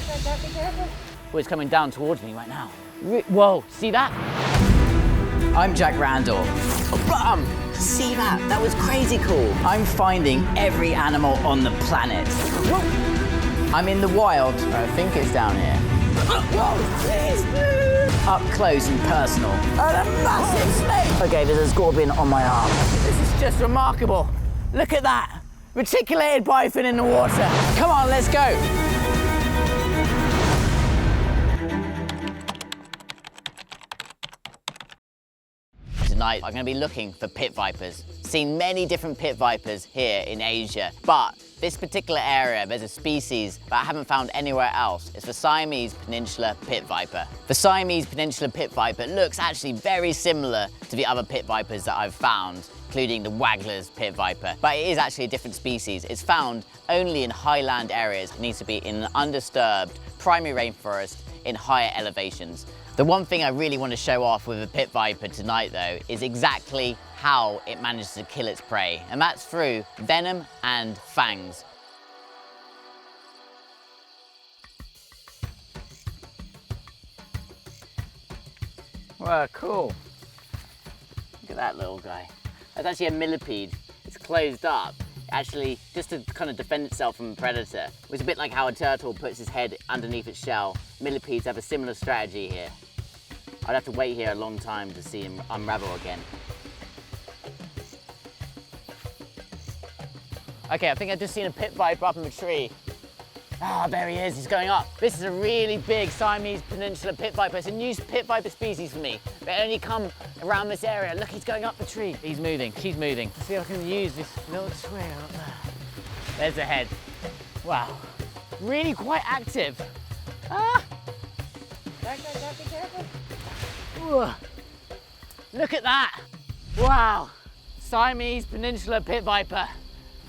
Oh, it's coming down towards me right now. Whoa, see that? I'm Jack Randall. See that? That was crazy cool. I'm finding every animal on the planet. Whoa. I'm in the wild. I think it's down here. Whoa, please. Up close and personal. And a massive snake. Okay, there's a scorpion on my arm. This is just remarkable. Look at that. Reticulated bifin in the water. Come on, let's go. Tonight, I'm going to be looking for pit vipers. Seen many different pit vipers here in Asia, but this particular area, there's a species that I haven't found anywhere else. It's the Siamese Peninsula Pit Viper. The Siamese Peninsula Pit Viper looks actually very similar to the other pit vipers that I've found, including the Waggler's pit viper, but it is actually a different species. It's found only in highland areas. It needs to be in an undisturbed primary rainforest in higher elevations. The one thing I really want to show off with a pit viper tonight, though, is exactly how it manages to kill its prey, and that's through venom and fangs. Wow, cool. Look at that little guy. That's actually a millipede. It's closed up, actually, just to kind of defend itself from a predator. It's a bit like how a turtle puts its head underneath its shell. Millipedes have a similar strategy here. I'd have to wait here a long time to see him unravel again. Okay, I think I've just seen a pit viper up in the tree. Ah, there he is, he's going up. This is a really big Siamese Peninsula Pit Viper. It's a new pit viper species for me. They only come around this area. Look, he's going up the tree. He's moving, she's moving. Let's see if I can use this little twig up there. There's the head. Wow, really quite active. Ah! Be careful. Ooh. Look at that. Wow, Siamese Peninsula Pit Viper.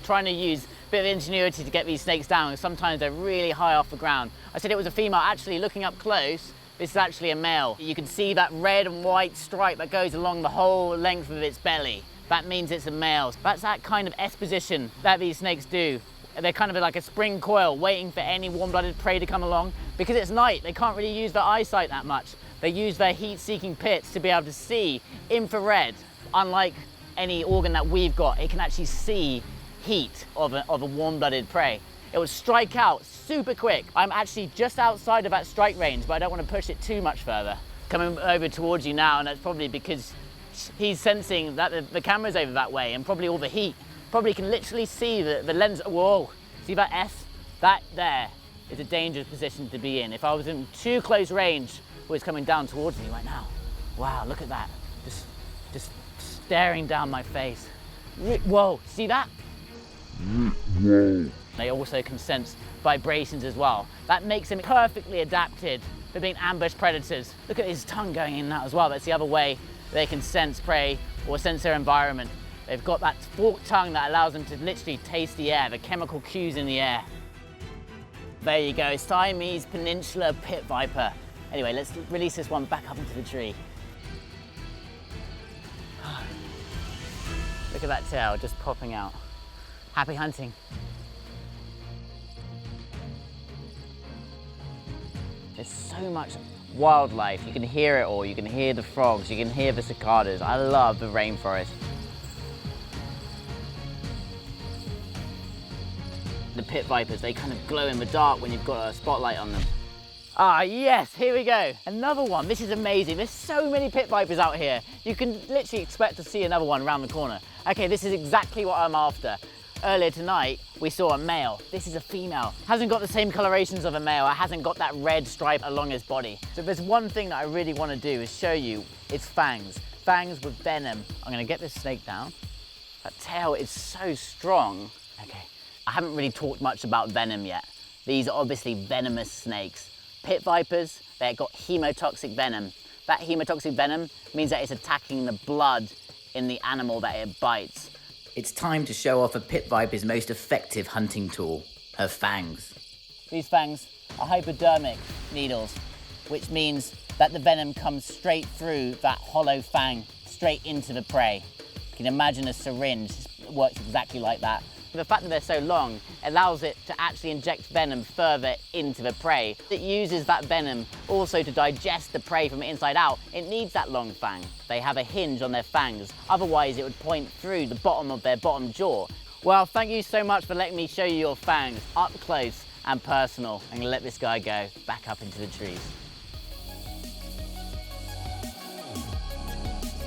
Trying to use a bit of ingenuity to get these snakes down. Sometimes they're really high off the ground. I said it was a female. Actually, looking up close, this is actually a male. You can see that red and white stripe that goes along the whole length of its belly. That means it's a male. That's that kind of exposition that these snakes do. They're kind of like a spring coil waiting for any warm-blooded prey to come along. Because it's night, they can't really use their eyesight that much. They use their heat-seeking pits to be able to see infrared. Unlike any organ that we've got, it can actually see heat of a warm-blooded prey. It will strike out super quick. I'm actually just outside of that strike range, but I don't want to push it too much further. Coming over towards you now, and that's probably because he's sensing that the camera's over that way and probably all the heat. Probably can literally see the lens. Whoa, see that S? That there is a dangerous position to be in. If I was in too close range, it's coming down towards me right now. Wow, look at that. Just staring down my face. Whoa, see that? Whoa. They also can sense vibrations as well. That makes them perfectly adapted for being ambush predators. Look at his tongue going in that as well. That's the other way they can sense prey or sense their environment. They've got that forked tongue that allows them to literally taste the air, the chemical cues in the air. There you go, Siamese Peninsula Pit Viper. Anyway, let's release this one back up into the tree. Look at that tail just popping out. Happy hunting. There's so much wildlife. You can hear it all. You can hear the frogs. You can hear the cicadas. I love the rainforest. The pit vipers, they kind of glow in the dark when you've got a spotlight on them. Ah, yes, here we go. Another one. This is amazing. There's so many pit vipers out here. You can literally expect to see another one around the corner. Okay, this is exactly what I'm after. Earlier tonight, we saw a male. This is a female. Hasn't got the same colorations of a male. It hasn't got that red stripe along his body. So there's one thing that I really want to do is show you its fangs. Fangs with venom. I'm going to get this snake down. That tail is so strong. Okay, I haven't really talked much about venom yet. These are obviously venomous snakes. Pit vipers, they've got hemotoxic venom. That hemotoxic venom means that it's attacking the blood in the animal that it bites. It's time to show off a pit viper's most effective hunting tool, her fangs. These fangs are hypodermic needles, which means that the venom comes straight through that hollow fang, straight into the prey. You can imagine a syringe, it works exactly like that. The fact that they're so long allows it to actually inject venom further into the prey. It uses that venom also to digest the prey from inside out. It needs that long fang. They have a hinge on their fangs, otherwise it would point through the bottom of their bottom jaw. Well, thank you so much for letting me show you your fangs up close and personal. I'm gonna let this guy go back up into the trees.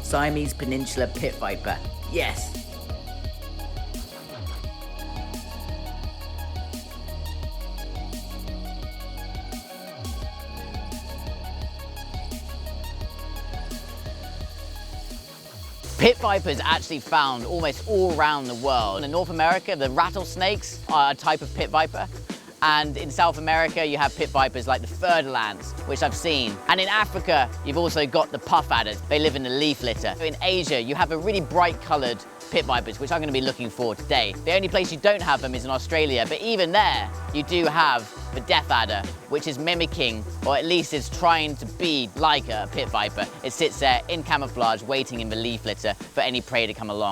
Siamese Peninsula Pit Viper. Yes. Pit vipers are actually found almost all around the world. In North America, the rattlesnakes are a type of pit viper. And in South America, you have pit vipers like the furlands, which I've seen. And in Africa, you've also got the puff adders. They live in the leaf litter. In Asia, you have a really bright colored pit vipers, which I'm gonna be looking for today. The only place you don't have them is in Australia, but even there, you do have the death adder, which is mimicking, or at least is trying to be like a pit viper. It sits there in camouflage, waiting in the leaf litter for any prey to come along.